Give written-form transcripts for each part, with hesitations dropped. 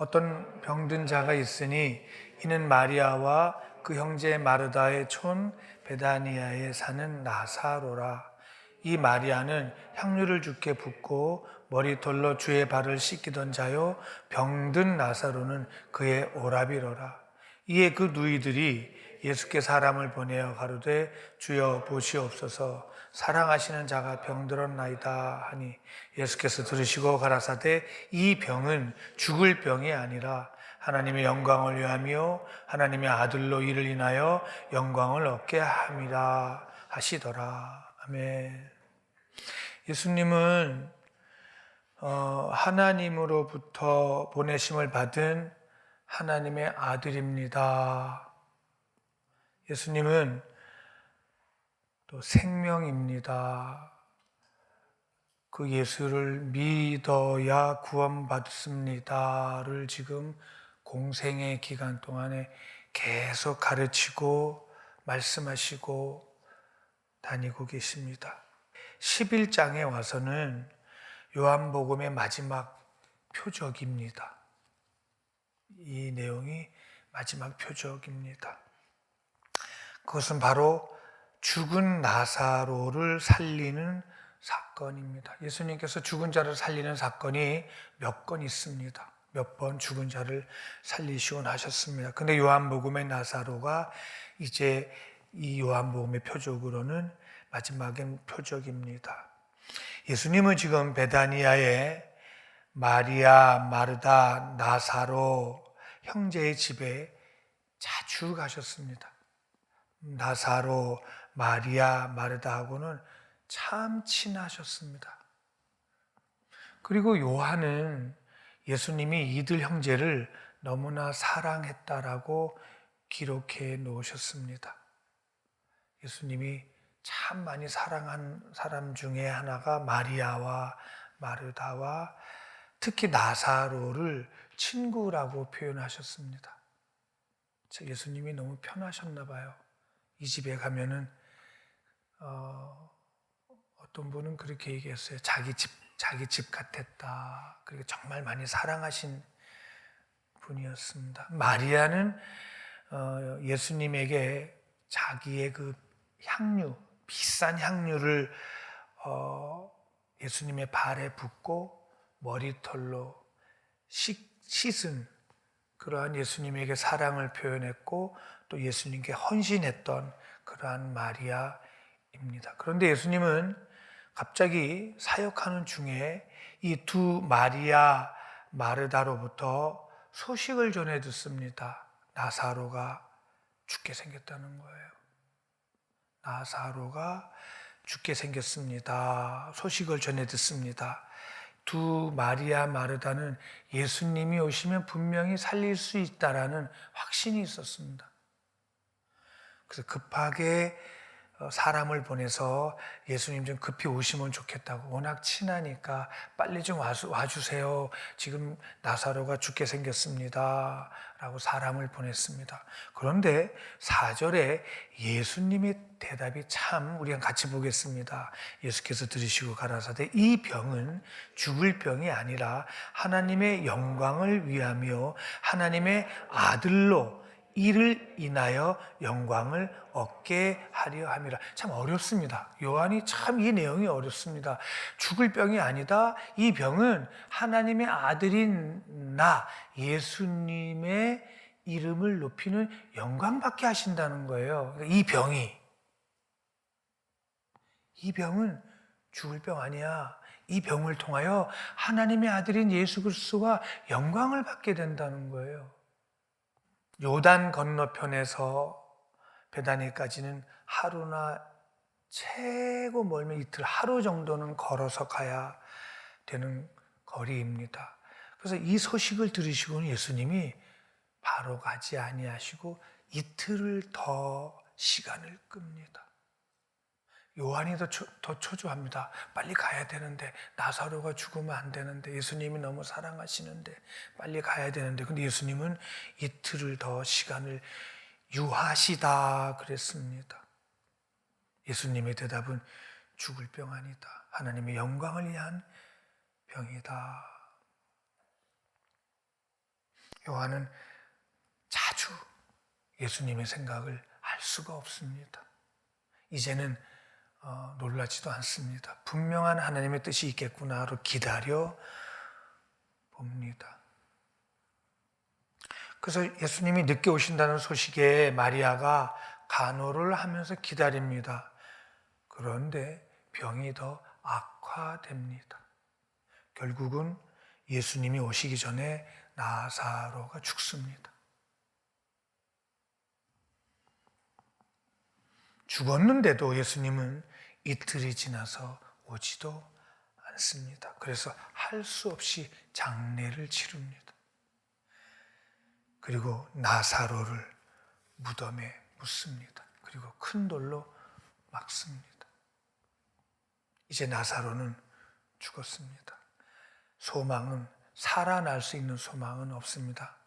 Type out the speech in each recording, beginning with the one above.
어떤 병든 자가 있으니 이는 마리아와 그 형제 마르다의 촌 베다니아에 사는 나사로라. 이 마리아는 향유를 주께 붓고 머리털로 주의 발을 씻기던 자요, 병든 나사로는 그의 오라비로라. 이에 그 누이들이 예수께 사람을 보내어 가로되 주여 보시옵소서, 사랑하시는 자가 병들었나이다 하니 예수께서 들으시고 가라사대 이 병은 죽을 병이 아니라 하나님의 영광을 위하며 하나님의 아들로 이를 인하여 영광을 얻게 함이라 하시더라. 아멘. 예수님은 하나님으로부터 보내심을 받은 하나님의 아들입니다. 예수님은 또 생명입니다. 그 예수를 믿어야 구원받습니다를 지금 공생의 기간 동안에 계속 가르치고 말씀하시고 다니고 계십니다. 11장에 와서는 요한복음의 마지막 표적입니다. 이 내용이 마지막 표적입니다. 그것은 바로 죽은 나사로를 살리는 사건입니다. 예수님께서 죽은 자를 살리는 사건이 몇 건 있습니다. 몇 번 죽은 자를 살리시곤 하셨습니다. 근데 요한복음의 나사로가 이제 이 요한복음의 표적으로는 마지막엔 표적입니다. 예수님은 지금 베다니아에 마리아, 마르다, 나사로 형제의 집에 자주 가셨습니다. 나사로, 마리아, 마르다하고는 참 친하셨습니다. 그리고 요한은 예수님이 이들 형제를 너무나 사랑했다라고 기록해 놓으셨습니다. 예수님이 참 많이 사랑한 사람 중에 하나가 마리아와 마르다와 특히 나사로를 친구라고 표현하셨습니다. 예수님이 너무 편하셨나 봐요. 이 집에 가면은 어떤 분은 그렇게 얘기했어요. 자기 집 같았다. 그리고 정말 많이 사랑하신 분이었습니다. 마리아는 예수님에게 자기의 그 향유, 비싼 향유를 예수님의 발에 붓고 머리털로 씻은 그러한 예수님에게 사랑을 표현했고 또 예수님께 헌신했던 그러한 마리아입니다. 그런데 예수님은 갑자기 사역하는 중에 이 두 마리아, 마르다로부터 소식을 전해 듣습니다. 나사로가 죽게 생겼다는 거예요. 나사로가 죽게 생겼습니다. 소식을 전해 듣습니다. 두 마리아, 마르다는 예수님이 오시면 분명히 살릴 수 있다라는 확신이 있었습니다. 그래서 급하게 사람을 보내서 예수님 좀 급히 오시면 좋겠다고, 워낙 친하니까 빨리 좀 와주세요. 지금 나사로가 죽게 생겼습니다. 라고 사람을 보냈습니다. 그런데 4절에 예수님의 대답이 참 우리가 같이 보겠습니다. 예수께서 들으시고 가라사대 이 병은 죽을 병이 아니라 하나님의 영광을 위하며 하나님의 아들로 이를 인하여 영광을 얻게 하려 함이라. 참 어렵습니다. 요한이 참 이 내용이 어렵습니다. 죽을 병이 아니다. 이 병은 하나님의 아들인 나 예수님의 이름을 높이는 영광받게 하신다는 거예요. 이 병은 죽을 병 아니야. 이 병을 통하여 하나님의 아들인 예수 그리스도가 영광을 받게 된다는 거예요. 요단 건너편에서 베다니까지는 하루나 최고 멀면 이틀, 하루 정도는 걸어서 가야 되는 거리입니다. 그래서 이 소식을 들으시고는 예수님이 바로 가지 아니하시고 이틀을 더 시간을 끕니다. 요한이 더 초조합니다. 빨리 가야 되는데, 나사로가 죽으면 안 되는데, 예수님이 너무 사랑하시는데 빨리 가야 되는데, 근데 예수님은 이틀을 더 시간을 유하시다 그랬습니다. 예수님의 대답은 죽을 병 아니다. 하나님의 영광을 위한 병이다. 요한은 자주 예수님의 생각을 알 수가 없습니다. 이제는 놀라지도 않습니다. 분명한 하나님의 뜻이 있겠구나로 기다려 봅니다. 그래서 예수님이 늦게 오신다는 소식에 마리아가 간호를 하면서 기다립니다. 그런데 병이 더 악화됩니다. 결국은 예수님이 오시기 전에 나사로가 죽습니다. 죽었는데도 예수님은 이틀이 지나서 오지도 않습니다. 그래서 할 수 없이 장례를 치릅니다. 그리고 나사로를 무덤에 묻습니다. 그리고 큰 돌로 막습니다. 이제 나사로는 죽었습니다. 소망은, 살아날 수 있는 소망은 없습니다.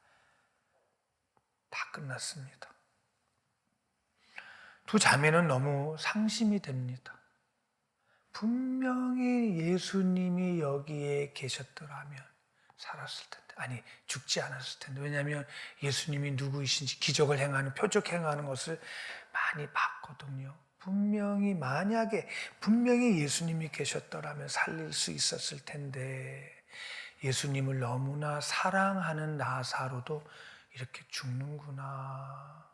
다 끝났습니다. 두 자매는 너무 상심이 됩니다. 분명히 예수님이 여기에 계셨더라면 살았을 텐데, 아니 죽지 않았을 텐데. 왜냐하면 예수님이 누구이신지 기적을 행하는, 표적 행하는 것을 많이 봤거든요. 만약에 분명히 예수님이 계셨더라면 살릴 수 있었을 텐데, 예수님을 너무나 사랑하는 나사로도 이렇게 죽는구나.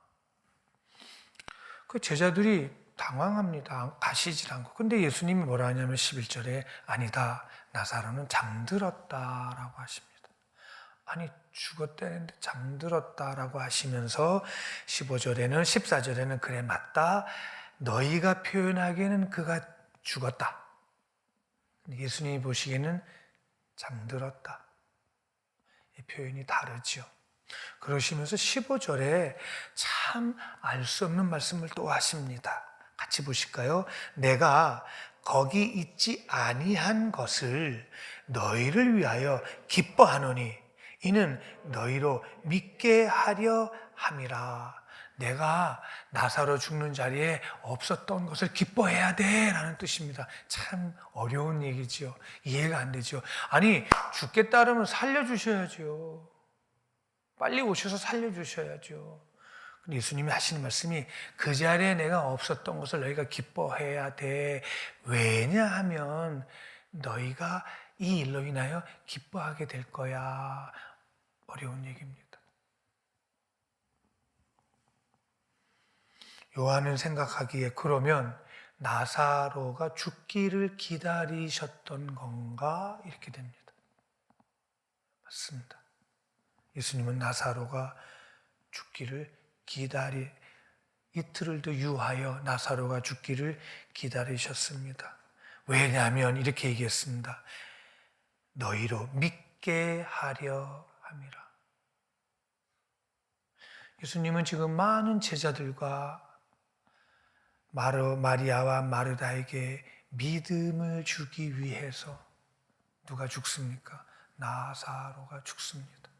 그 제자들이 당황합니다. 가시질 않고. 근데 예수님이 뭐라 하냐면 11절에 아니다, 나사로는 잠들었다라고 하십니다. 아니 죽었다는데 잠들었다라고 하시면서 15절에는, 14절에는 그래 맞다, 너희가 표현하기에는 그가 죽었다. 예수님이 보시기에는 잠들었다. 이 표현이 다르죠. 그러시면서 15절에 참 알 수 없는 말씀을 또 하십니다. 같이 보실까요? 내가 거기 있지 아니한 것을 너희를 위하여 기뻐하노니 이는 너희로 믿게 하려 함이라. 내가 나사로 죽는 자리에 없었던 것을 기뻐해야 돼 라는 뜻입니다. 참 어려운 얘기죠. 이해가 안 되죠. 아니 죽겠다 그러면 살려주셔야죠. 빨리 오셔서 살려주셔야죠. 예수님이 하시는 말씀이 그 자리에 내가 없었던 것을 너희가 기뻐해야 돼. 왜냐하면 너희가 이 일로 인하여 기뻐하게 될 거야. 어려운 얘기입니다. 요한은 생각하기에 그러면 나사로가 죽기를 기다리셨던 건가? 이렇게 됩니다. 맞습니다. 예수님은 나사로가 죽기를 이틀을 더 유하여 나사로가 죽기를 기다리셨습니다. 왜냐하면 이렇게 얘기했습니다. 너희로 믿게 하려 함이라. 예수님은 지금 많은 제자들과 마리아와 마르다에게 믿음을 주기 위해서 누가 죽습니까? 나사로가 죽습니다.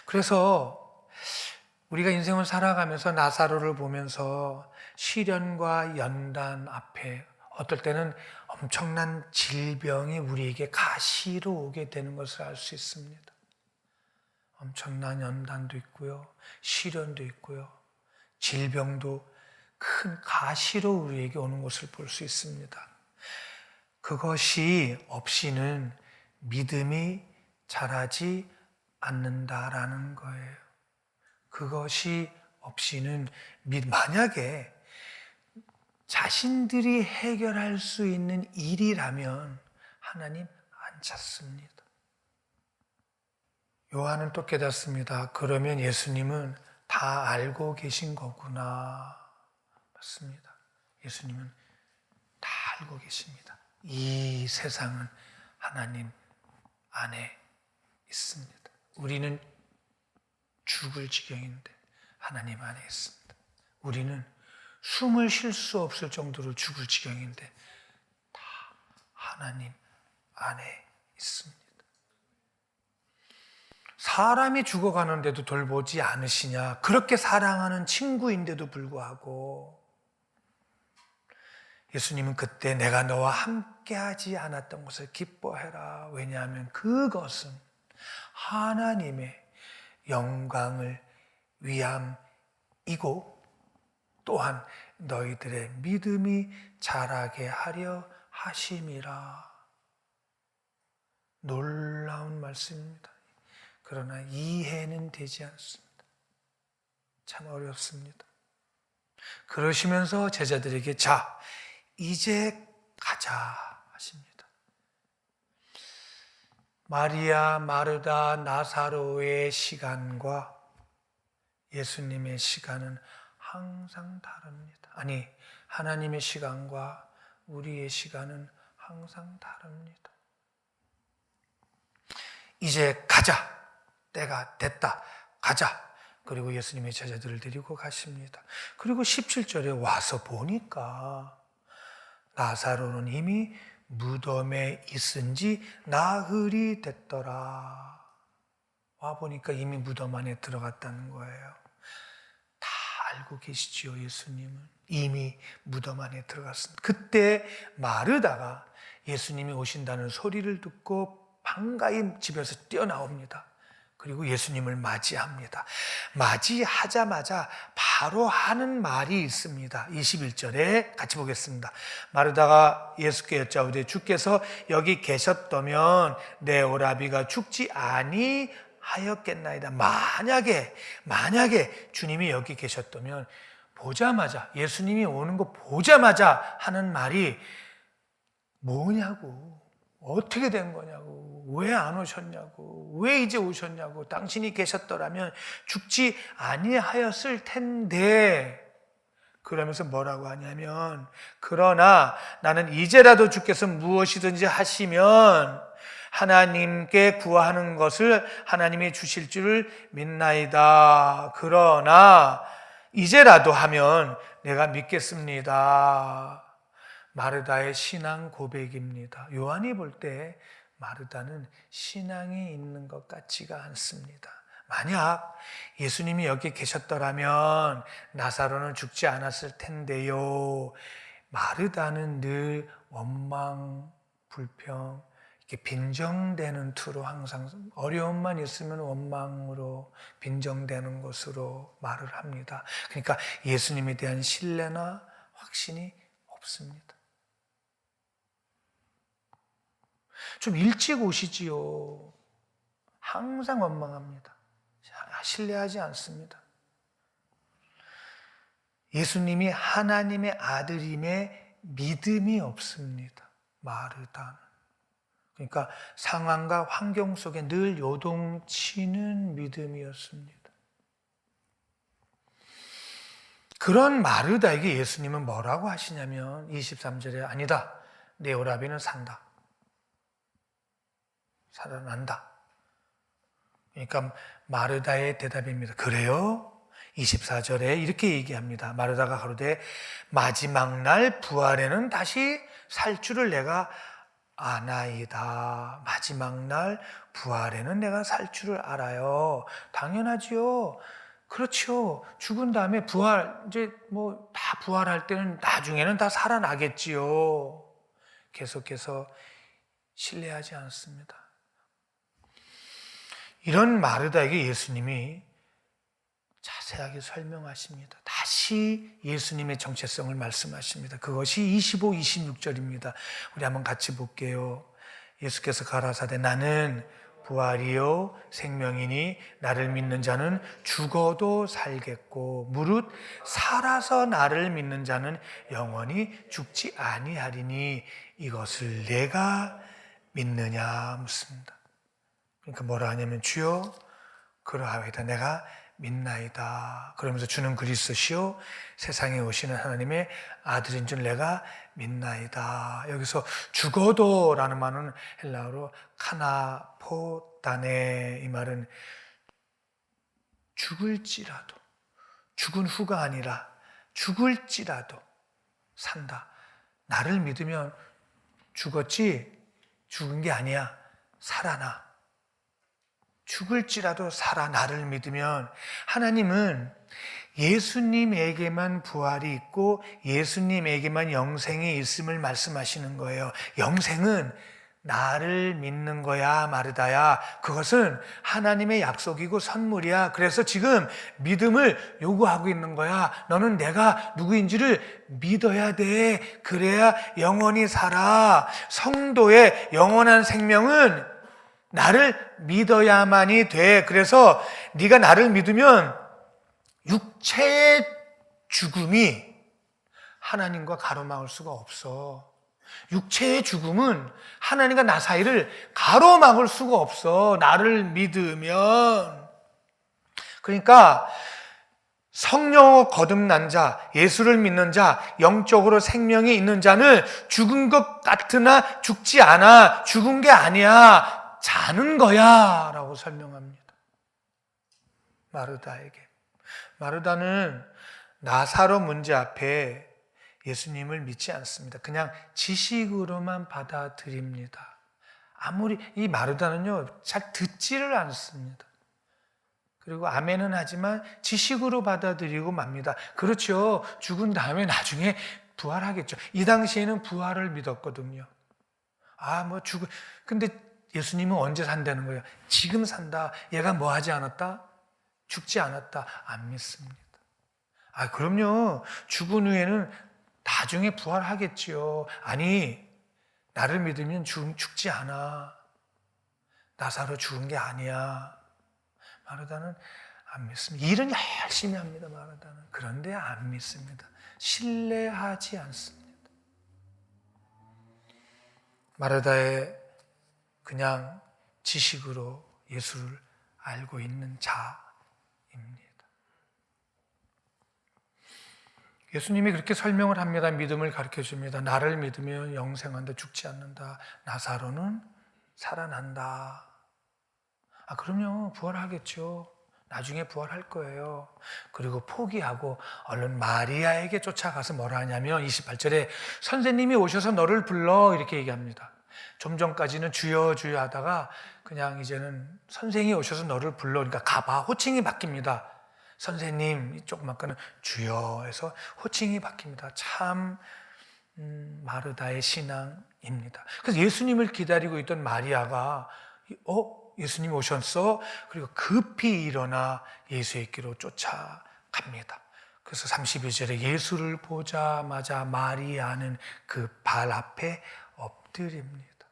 그래서 우리가 인생을 살아가면서 나사로를 보면서 시련과 연단 앞에 어떨 때는 엄청난 질병이 우리에게 가시로 오게 되는 것을 알 수 있습니다. 엄청난 연단도 있고요, 시련도 있고요, 질병도 큰 가시로 우리에게 오는 것을 볼 수 있습니다. 그것이 없이는 믿음이 자라지 않는다라는 거예요. 그것이 없이는 만약에 자신들이 해결할 수 있는 일이라면 하나님 안 찾습니다. 요한은 또 깨닫습니다. 그러면 예수님은 다 알고 계신 거구나. 맞습니다. 예수님은 다 알고 계십니다. 이 세상은 하나님 안에 있습니다. 우리는 죽을 지경인데 하나님 안에 있습니다. 우리는 숨을 쉴 수 없을 정도로 죽을 지경인데 다 하나님 안에 있습니다. 사람이 죽어가는데도 돌보지 않으시냐? 그렇게 사랑하는 친구인데도 불구하고 예수님은 그때 내가 너와 함께하지 않았던 것을 기뻐해라. 왜냐하면 그것은 하나님의 영광을 위함이고 또한 너희들의 믿음이 자라게 하려 하심이라. 놀라운 말씀입니다. 그러나 이해는 되지 않습니다. 참 어렵습니다. 그러시면서 제자들에게 자, 이제 가자 하십니다. 마리아, 마르다, 나사로의 시간과 예수님의 시간은 항상 다릅니다. 아니, 하나님의 시간과 우리의 시간은 항상 다릅니다. 이제 가자. 때가 됐다. 가자. 그리고 예수님의 제자들을 데리고 가십니다. 그리고 17절에 와서 보니까 나사로는 이미 무덤에 있은 지 나흘이 됐더라. 와 보니까 이미 무덤 안에 들어갔다는 거예요. 다 알고 계시지요, 예수님은. 이미 무덤 안에 들어갔습니다. 그때 마르다가 예수님이 오신다는 소리를 듣고 반가이 집에서 뛰어나옵니다. 그리고 예수님을 맞이합니다. 맞이하자마자 바로 하는 말이 있습니다. 21절에 같이 보겠습니다. 마르다가 예수께 여짜오되 주께서 여기 계셨다면 내 오라비가 죽지 아니하였겠나이다. 만약에 주님이 여기 계셨다면 보자마자, 예수님이 오는 거 보자마자 하는 말이 뭐냐고, 어떻게 된 거냐고, 왜 안 오셨냐고, 왜 이제 오셨냐고, 당신이 계셨더라면 죽지 아니하였을 텐데, 그러면서 뭐라고 하냐면, 그러나 나는 이제라도 주께서 무엇이든지 하시면 하나님께 구하는 것을 하나님이 주실 줄을 믿나이다. 그러나 이제라도 하면 내가 믿겠습니다. 마르다의 신앙 고백입니다. 요한이 볼 때 마르다는 신앙이 있는 것 같지가 않습니다. 만약 예수님이 여기 계셨더라면 나사로는 죽지 않았을 텐데요. 마르다는 늘 원망, 불평, 이렇게 빈정대는 투로 항상 어려움만 있으면 원망으로 빈정대는 것으로 말을 합니다. 그러니까 예수님에 대한 신뢰나 확신이 없습니다. 좀 일찍 오시지요. 항상 원망합니다. 신뢰하지 않습니다. 예수님이 하나님의 아들임에 믿음이 없습니다. 마르다는. 그러니까 상황과 환경 속에 늘 요동치는 믿음이었습니다. 그런 마르다에게 예수님은 뭐라고 하시냐면 23절에 아니다. 내 오라비는 산다. 살아난다. 그러니까 마르다의 대답입니다. 그래요? 24절에 이렇게 얘기합니다. 마르다가 가로되 마지막 날 부활에는 다시 살 줄을 내가 아나이다. 마지막 날 부활에는 내가 살 줄을 알아요. 당연하지요. 그렇죠. 죽은 다음에 이제 다 부활할 때는 나중에는 다 살아나겠지요. 계속해서 신뢰하지 않습니다. 이런 마르다에게 예수님이 자세하게 설명하십니다. 다시 예수님의 정체성을 말씀하십니다. 그것이 25, 26절입니다. 우리 한번 같이 볼게요. 예수께서 가라사대 나는 부활이요 생명이니 나를 믿는 자는 죽어도 살겠고 무릇 살아서 나를 믿는 자는 영원히 죽지 아니하리니 이것을 내가 믿느냐 묻습니다. 그러니까 뭐라 하냐면 주여 그러하이다 내가 믿나이다. 그러면서 주는 그리스도시요 세상에 오시는 하나님의 아들인 줄 내가 믿나이다. 여기서 죽어도 라는 말은 헬라어로 카나포다네, 이 말은 죽을지라도, 죽은 후가 아니라 죽을지라도 산다. 나를 믿으면 죽었지 죽은 게 아니야. 살아나. 죽을지라도 살아. 나를 믿으면. 하나님은 예수님에게만 부활이 있고 예수님에게만 영생이 있음을 말씀하시는 거예요. 영생은 나를 믿는 거야, 마르다야. 그것은 하나님의 약속이고 선물이야. 그래서 지금 믿음을 요구하고 있는 거야. 너는 내가 누구인지를 믿어야 돼. 그래야 영원히 살아. 성도의 영원한 생명은 나를 믿어야만이 돼. 그래서 네가 나를 믿으면 육체의 죽음이 하나님과 가로막을 수가 없어. 육체의 죽음은 하나님과 나 사이를 가로막을 수가 없어. 나를 믿으면. 그러니까 성령으로 거듭난 자, 예수를 믿는 자, 영적으로 생명이 있는 자는 죽은 것 같으나 죽지 않아. 죽은 게 아니야. 자는 거야. 라고 설명합니다. 마르다에게. 마르다는 나사로 문제 앞에 예수님을 믿지 않습니다. 그냥 지식으로만 받아들입니다. 아무리 이 마르다는요, 잘 듣지를 않습니다. 그리고 아멘은 하지만 지식으로 받아들이고 맙니다. 그렇죠. 죽은 다음에 나중에 부활하겠죠. 이 당시에는 부활을 믿었거든요. 근데 예수님은 언제 산다는 거예요? 지금 산다. 얘가 뭐 하지 않았다? 죽지 않았다. 안 믿습니다. 그럼요. 죽은 후에는 나중에 부활하겠지요. 아니, 나를 믿으면 죽지 않아. 나사로 죽은 게 아니야. 마르다는 안 믿습니다. 일은 열심히 합니다, 마르다는. 그런데 안 믿습니다. 신뢰하지 않습니다. 마르다의 그냥 지식으로 예수를 알고 있는 자입니다. 예수님이 그렇게 설명을 합니다. 믿음을 가르쳐 줍니다. 나를 믿으면 영생한다, 죽지 않는다. 나사로는 살아난다. 그럼요. 부활하겠죠. 나중에 부활할 거예요. 그리고 포기하고 얼른 마리아에게 쫓아가서 뭐라 하냐면 28절에 선생님이 오셔서 너를 불러 이렇게 얘기합니다. 좀 전까지는 주여 주여 하다가 그냥 이제는 선생이 오셔서 너를 불러. 그러니까 가봐. 호칭이 바뀝니다. 선생님, 조금 아까는 주여 해서 호칭이 바뀝니다. 참 마르다의 신앙입니다. 그래서 예수님을 기다리고 있던 마리아가 예수님 오셨어? 그리고 급히 일어나 예수에게로 쫓아갑니다. 그래서 32절에 예수를 보자마자 마리아는 그 발 앞에 엎드립니다.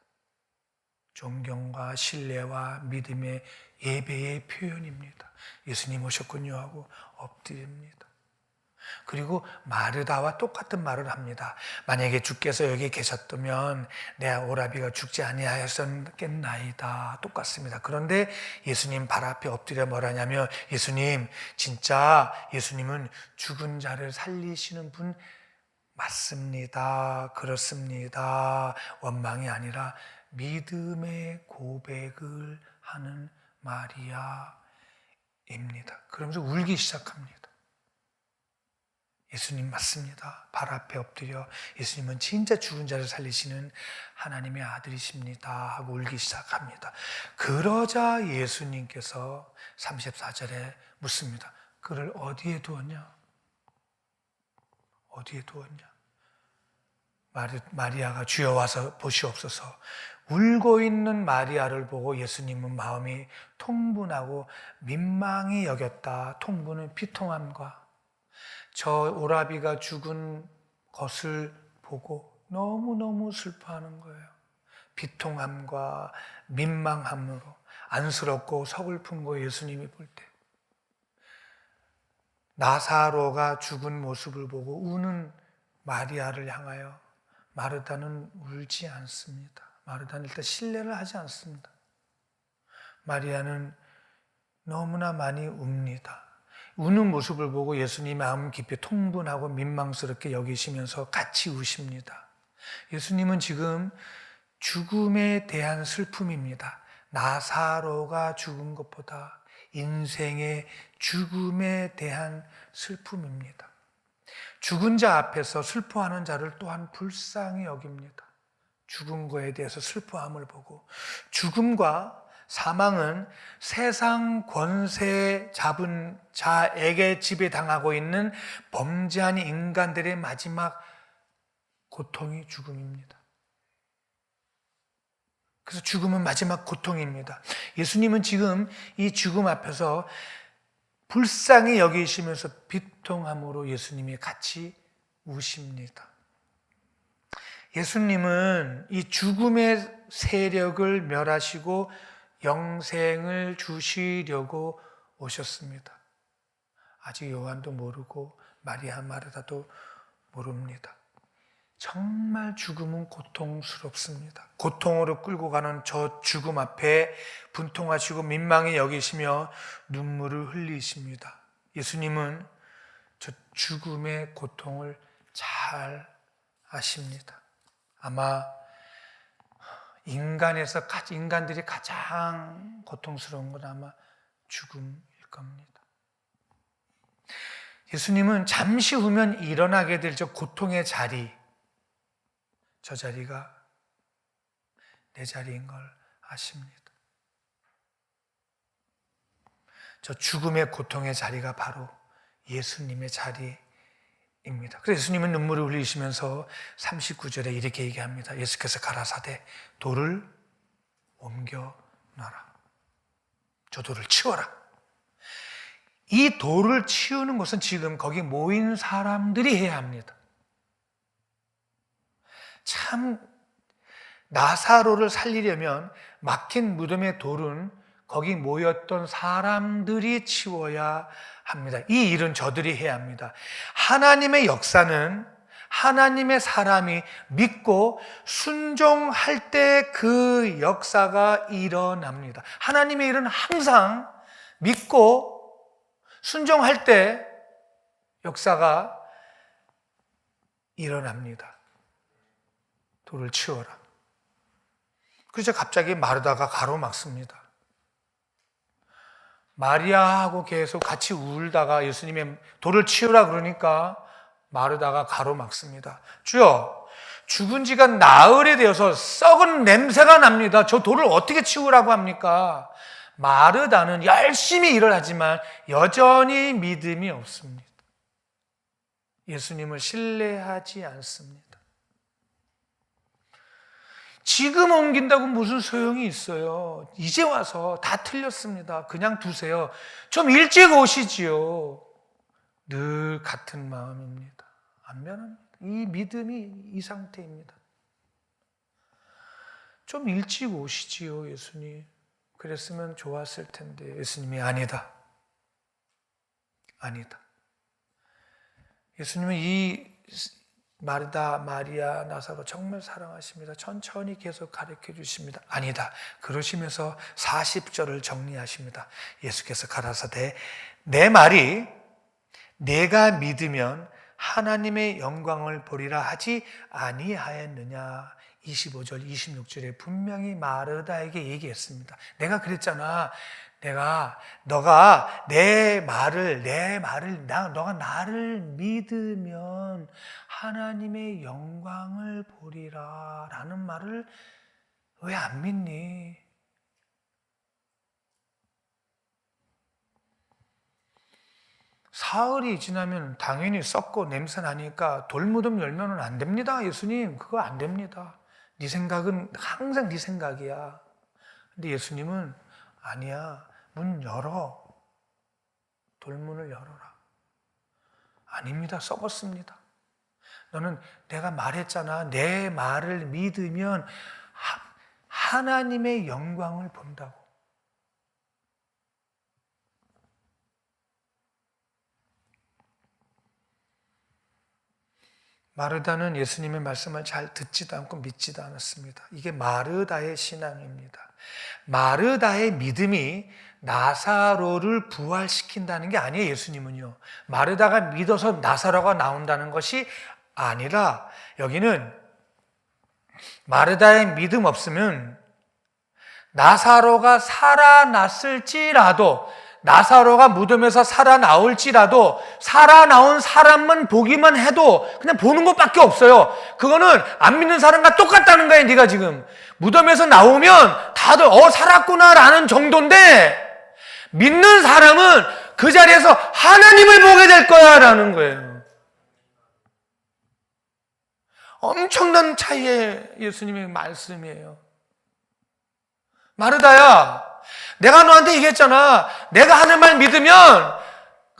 존경과 신뢰와 믿음의 예배의 표현입니다. 예수님 오셨군요 하고 엎드립니다. 그리고 마르다와 똑같은 말을 합니다. 만약에 주께서 여기 계셨다면 내 오라비가 죽지 아니하였겠나이다. 똑같습니다. 그런데 예수님 발 앞에 엎드려 뭐라냐면 예수님, 진짜 예수님은 죽은 자를 살리시는 분 맞습니다. 그렇습니다. 원망이 아니라 믿음의 고백을 하는 마리아입니다. 그러면서 울기 시작합니다. 예수님 맞습니다. 발 앞에 엎드려 예수님은 진짜 죽은 자를 살리시는 하나님의 아들이십니다 하고 울기 시작합니다. 그러자 예수님께서 34절에 묻습니다. 그를 어디에 두었냐? 어디에 두었냐? 마리아가 주여 와서 보시옵소서. 울고 있는 마리아를 보고 예수님은 마음이 통분하고 민망히 여겼다. 통분은 비통함과 저 오라비가 죽은 것을 보고 너무너무 슬퍼하는 거예요. 비통함과 민망함으로 안쓰럽고 서글픈 거 예수님이 볼 때. 나사로가 죽은 모습을 보고 우는 마리아를 향하여 마르다는 울지 않습니다. 마르다는 일단 신뢰를 하지 않습니다. 마리아는 너무나 많이 웁니다. 우는 모습을 보고 예수님 마음 깊이 통분하고 민망스럽게 여기시면서 같이 우십니다. 예수님은 지금 죽음에 대한 슬픔입니다. 나사로가 죽은 것보다 인생의 죽음에 대한 슬픔입니다. 죽은 자 앞에서 슬퍼하는 자를 또한 불쌍히 여깁니다. 죽은 거에 대해서 슬퍼함을 보고 죽음과 사망은 세상 권세 잡은 자에게 지배당하고 있는 범죄한 인간들의 마지막 고통이 죽음입니다. 그래서 죽음은 마지막 고통입니다. 예수님은 지금 이 죽음 앞에서 불쌍히 여기시면서 비통함으로 예수님이 같이 우십니다. 예수님은 이 죽음의 세력을 멸하시고 영생을 주시려고 오셨습니다. 아직 요한도 모르고 마리아 마르다도 모릅니다. 정말 죽음은 고통스럽습니다. 고통으로 끌고 가는 저 죽음 앞에 분통하시고 민망히 여기시며 눈물을 흘리십니다. 예수님은 저 죽음의 고통을 잘 아십니다. 아마 인간들이 가장 고통스러운 건 아마 죽음일 겁니다. 예수님은 잠시 후면 일어나게 될 저 고통의 자리, 저 자리가 내 자리인 걸 아십니다. 저 죽음의 고통의 자리가 바로 예수님의 자리입니다. 그래서 예수님은 눈물을 흘리시면서 39절에 이렇게 얘기합니다. 예수께서 가라사대 돌을 옮겨 놔라. 저 돌을 치워라. 이 돌을 치우는 것은 지금 거기 모인 사람들이 해야 합니다. 참 나사로를 살리려면 막힌 무덤의 돌은 거기 모였던 사람들이 치워야 합니다. 이 일은 저들이 해야 합니다. 하나님의 역사는 하나님의 사람이 믿고 순종할 때 그 역사가 일어납니다. 하나님의 일은 항상 믿고 순종할 때 역사가 일어납니다. 돌을 치워라. 그래서 갑자기 마르다가 가로막습니다. 마리아하고 계속 같이 울다가 예수님의 돌을 치우라 그러니까 마르다가 가로막습니다. 주여, 죽은 지가 나흘이 되어서 썩은 냄새가 납니다. 저 돌을 어떻게 치우라고 합니까? 마르다는 열심히 일을 하지만 여전히 믿음이 없습니다. 예수님을 신뢰하지 않습니다. 지금 옮긴다고 무슨 소용이 있어요? 이제 와서 다 틀렸습니다. 그냥 두세요. 좀 일찍 오시지요. 늘 같은 마음입니다. 안 변합니다. 이 믿음이 이 상태입니다. 좀 일찍 오시지요, 예수님. 그랬으면 좋았을 텐데 예수님이 아니다. 아니다. 예수님은 이 마르다, 마리아, 나사로 정말 사랑하십니다. 천천히 계속 가르쳐 주십니다. 아니다. 그러시면서 40절을 정리하십니다. 예수께서 가라사대 내 말이 내가 믿으면 하나님의 영광을 보리라 하지 아니하였느냐. 25절, 26절에 분명히 마르다에게 얘기했습니다. 내가 그랬잖아. 너가 너가 나를 믿으면 하나님의 영광을 보리라 라는 말을 왜 안 믿니? 사흘이 지나면 당연히 썩고 냄새 나니까 돌무덤 열면은 안 됩니다. 예수님, 그거 안 됩니다. 네 생각은 항상 네 생각이야. 근데 예수님은 아니야. 문 열어. 돌문을 열어라. 아닙니다. 썩었습니다. 너는 내가 말했잖아. 내 말을 믿으면 하나님의 영광을 본다고. 마르다는 예수님의 말씀을 잘 듣지도 않고 믿지도 않았습니다. 이게 마르다의 신앙입니다. 마르다의 믿음이 나사로를 부활시킨다는 게 아니에요. 예수님은요. 마르다가 믿어서 나사로가 나온다는 것이 아니라 여기는 마르다의 믿음 없으면 나사로가 살아났을지라도 나사로가 무덤에서 살아나올지라도 살아나온 사람만 보기만 해도 그냥 보는 것밖에 없어요. 그거는 안 믿는 사람과 똑같다는 거예요. 네가 지금 무덤에서 나오면 다들 살았구나라는 정도인데 믿는 사람은 그 자리에서 하나님을 보게 될 거야 라는 거예요. 엄청난 차이의 예수님의 말씀이에요. 마르다야, 내가 너한테 얘기했잖아. 내가 하는 말 믿으면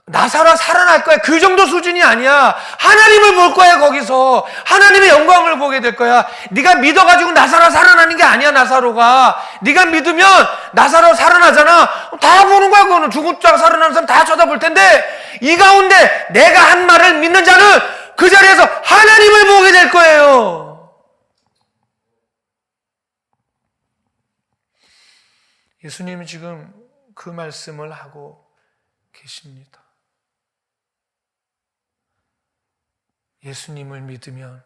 나사로가 살아날 거야. 그 정도 수준이 아니야. 하나님을 볼 거야. 거기서 하나님의 영광을 보게 될 거야. 네가 믿어가지고 나사로가 살아나는 게 아니야. 나사로가 네가 믿으면 나사로 살아나잖아. 다 보는 거야. 그거는 죽은 자가 살아나는 사람 다 쳐다볼 텐데, 이 가운데 내가 한 말을 믿는 자는 그 자리에서 하나님을 보게 될 거예요. 예수님이 지금 그 말씀을 하고 계십니다. 예수님을 믿으면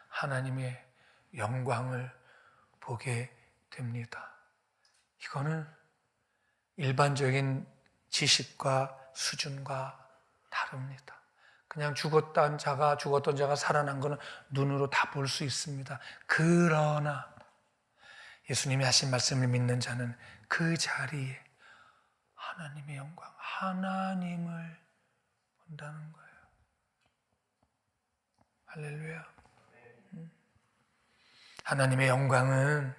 하나님의 영광을 보게 됩니다. 이거는 일반적인 지식과 수준과 다릅니다. 그냥 죽었던 자가 살아난 것은 눈으로 다 볼 수 있습니다. 그러나 예수님이 하신 말씀을 믿는 자는 그 자리에 하나님의 영광, 하나님을 본다는 거예요. 할렐루야. 하나님의 영광은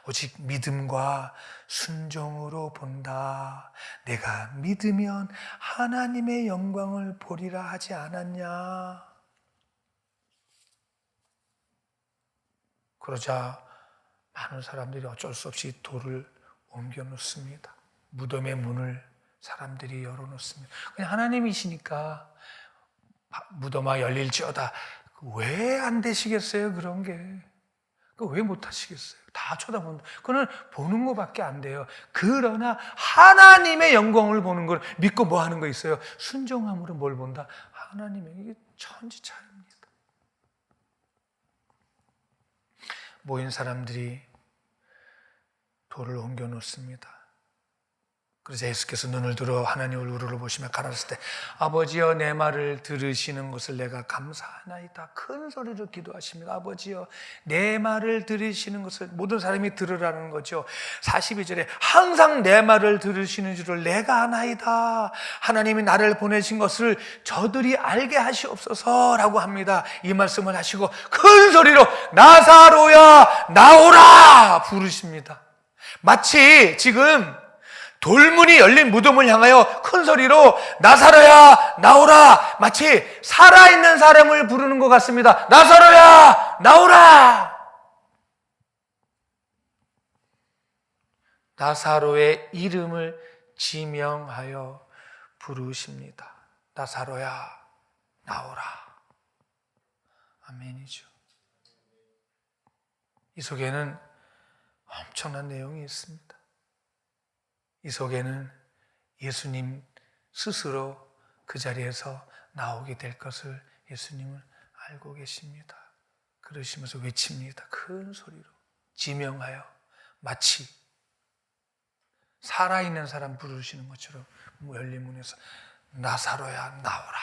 오직 믿음과 순종으로 본다. 내가 믿으면 하나님의 영광을 보리라 하지 않았냐. 그러자 많은 사람들이 어쩔 수 없이 돌을 옮겨 놓습니다. 무덤의 문을 사람들이 열어 놓습니다. 그냥 하나님이시니까 무덤아 열릴지어다. 왜 안 되시겠어요? 그런 게. 왜 못 하시겠어요? 다 쳐다본다. 그거는 보는 것밖에 안 돼요. 그러나 하나님의 영광을 보는 걸 믿고 뭐 하는 거 있어요? 순종함으로 뭘 본다? 하나님의, 이게 천지차이입니다. 모인 사람들이 돌을 옮겨 놓습니다. 그래서 예수께서 눈을 들어 하나님 얼굴을 보시며 가라사대 아버지여 내 말을 들으시는 것을 내가 감사하나이다. 큰 소리로 기도하십니다. 아버지여 내 말을 들으시는 것을, 모든 사람이 들으라는 거죠. 42절에 항상 내 말을 들으시는 줄을 내가 아나이다. 하나님이 나를 보내신 것을 저들이 알게 하시옵소서라고 합니다. 이 말씀을 하시고 큰 소리로 나사로야 나오라 부르십니다. 마치 지금 돌문이 열린 무덤을 향하여 큰 소리로 나사로야 나오라, 마치 살아있는 사람을 부르는 것 같습니다. 나사로야 나오라. 나사로의 이름을 지명하여 부르십니다. 나사로야 나오라. 아멘이죠. 이 속에는 엄청난 내용이 있습니다. 이 속에는 예수님 스스로 그 자리에서 나오게 될 것을 예수님은 알고 계십니다. 그러시면서 외칩니다. 큰 소리로 지명하여, 마치 살아있는 사람 부르시는 것처럼 열린 문에서 나사로야 나오라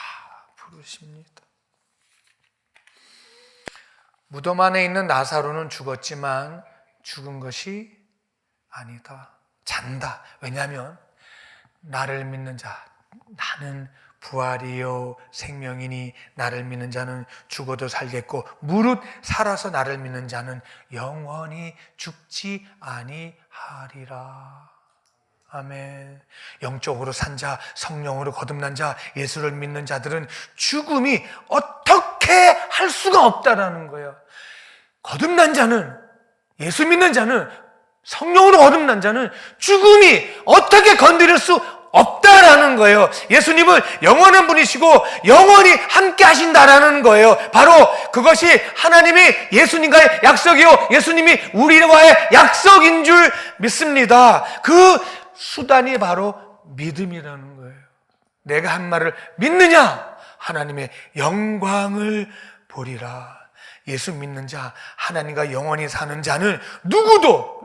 부르십니다. 무덤 안에 있는 나사로는 죽었지만 죽은 것이 아니다. 잔다. 왜냐하면 나를 믿는 자, 나는 부활이요 생명이니 나를 믿는 자는 죽어도 살겠고 무릇 살아서 나를 믿는 자는 영원히 죽지 아니하리라. 아멘. 영적으로 산 자, 성령으로 거듭난 자, 예수를 믿는 자들은 죽음이 어떻게 할 수가 없다라는 거예요. 거듭난 자는, 예수 믿는 자는, 성령으로 거듭난 자는 죽음이 어떻게 건드릴 수 없다라는 거예요. 예수님은 영원한 분이시고 영원히 함께 하신다라는 거예요. 바로 그것이 하나님이 예수님과의 약속이요, 예수님이 우리와의 약속인 줄 믿습니다. 그 수단이 바로 믿음이라는 거예요. 내가 한 말을 믿느냐? 하나님의 영광을 보리라. 예수 믿는 자, 하나님과 영원히 사는 자는 누구도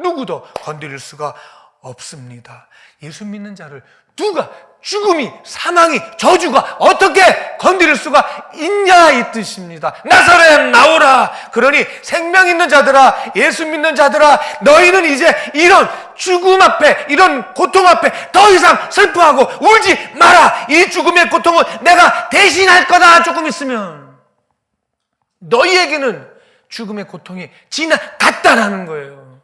건드릴 수가 없습니다. 예수 믿는 자를 누가, 죽음이, 사망이, 저주가 어떻게 건드릴 수가 있냐 이 뜻입니다. 나사로야 나오라. 그러니 생명 있는 자들아, 예수 믿는 자들아, 너희는 이제 이런 죽음 앞에, 이런 고통 앞에 더 이상 슬퍼하고 울지 마라. 이 죽음의 고통을 내가 대신할 거다. 조금 있으면 너희에게는 죽음의 고통이 지나갔다라는 거예요.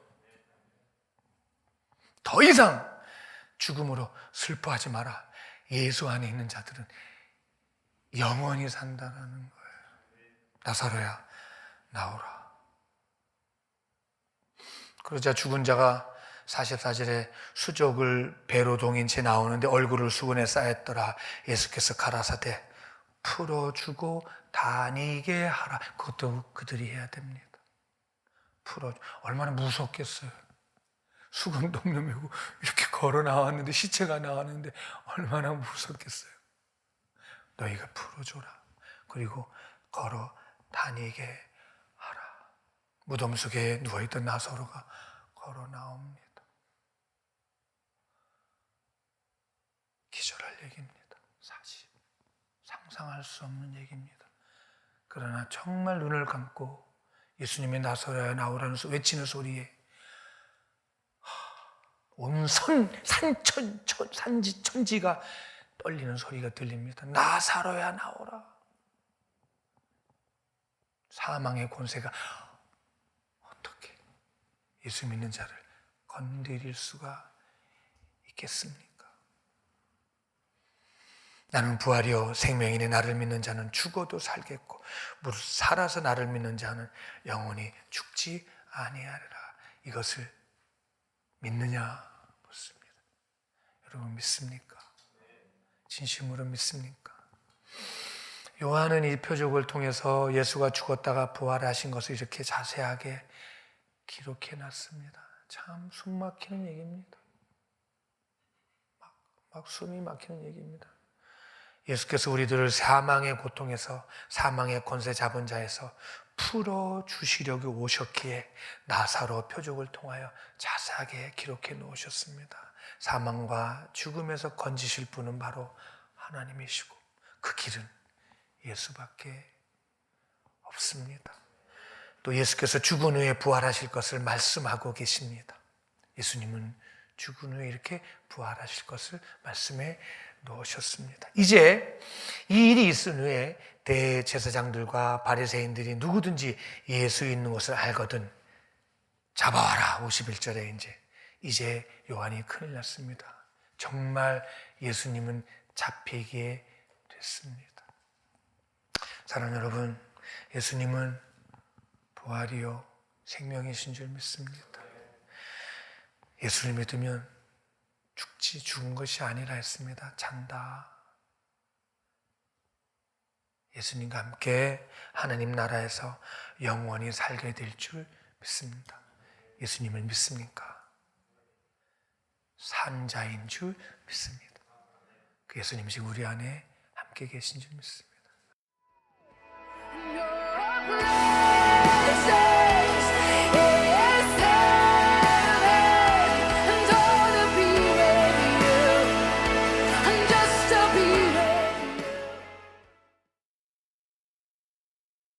더 이상 죽음으로 슬퍼하지 마라. 예수 안에 있는 자들은 영원히 산다라는 거예요. 나사로야, 나오라. 그러자 죽은 자가 44절에 수족을 배로 동인 채 나오는데 얼굴을 수건에 쌓였더라. 예수께서 가라사대 풀어주고 다니게 하라. 그것도 그들이 해야 됩니다. 얼마나 무섭겠어요. 수건도 넘으고 이렇게 걸어 나왔는데, 시체가 나왔는데 얼마나 무섭겠어요. 너희가 풀어줘라. 그리고 걸어 다니게 하라. 무덤 속에 누워있던 나사로가 걸어 나옵니다. 기절할 얘기입니다. 사실 상상할 수 없는 얘기입니다. 그러나 정말 눈을 감고 예수님의 나사로야 나오라는 외치는 소리에 온 산지 천지가 떨리는 소리가 들립니다. 나사로야 나오라. 사망의 권세가 어떻게 예수 믿는 자를 건드릴 수가 있겠습니까? 나는 부활이요 생명이니 나를 믿는 자는 죽어도 살겠고 무릇 살아서 나를 믿는 자는 영원히 죽지 아니하리라. 이것을 믿느냐 묻습니다. 여러분 믿습니까? 진심으로 믿습니까? 요한은 이 표적을 통해서 예수가 죽었다가 부활하신 것을 이렇게 자세하게 기록해 놨습니다. 참 숨 막히는 얘기입니다. 막 숨이 막히는 얘기입니다. 예수께서 우리들을 사망의 고통에서, 사망의 권세 잡은 자에서 풀어주시려고 오셨기에 나사로 표적을 통하여 자세하게 기록해 놓으셨습니다. 사망과 죽음에서 건지실 분은 바로 하나님이시고 그 길은 예수밖에 없습니다. 또 예수께서 죽은 후에 부활하실 것을 말씀하고 계십니다. 예수님은 죽은 후에 이렇게 부활하실 것을 말씀해 놓으셨습니다. 이제 이 일이 있은 후에 대제사장들과 바리새인들이 누구든지 예수 있는 것을 알거든 잡아와라. 51절에 이제 요한이 큰일 났습니다. 정말 예수님은 잡히게 됐습니다. 사랑하는 여러분, 예수님은 부활이요 생명이신 줄 믿습니다. 예수를 믿으면 죽은 것이 아니라 했습니다. 잔다. 예수님과 함께 하나님 나라에서 영원히 살게 될 줄 믿습니다. 예수님을 믿습니까? 산 자인 줄 믿습니다. 그 예수님이 지금 우리 안에 함께 계신 줄 믿습니다.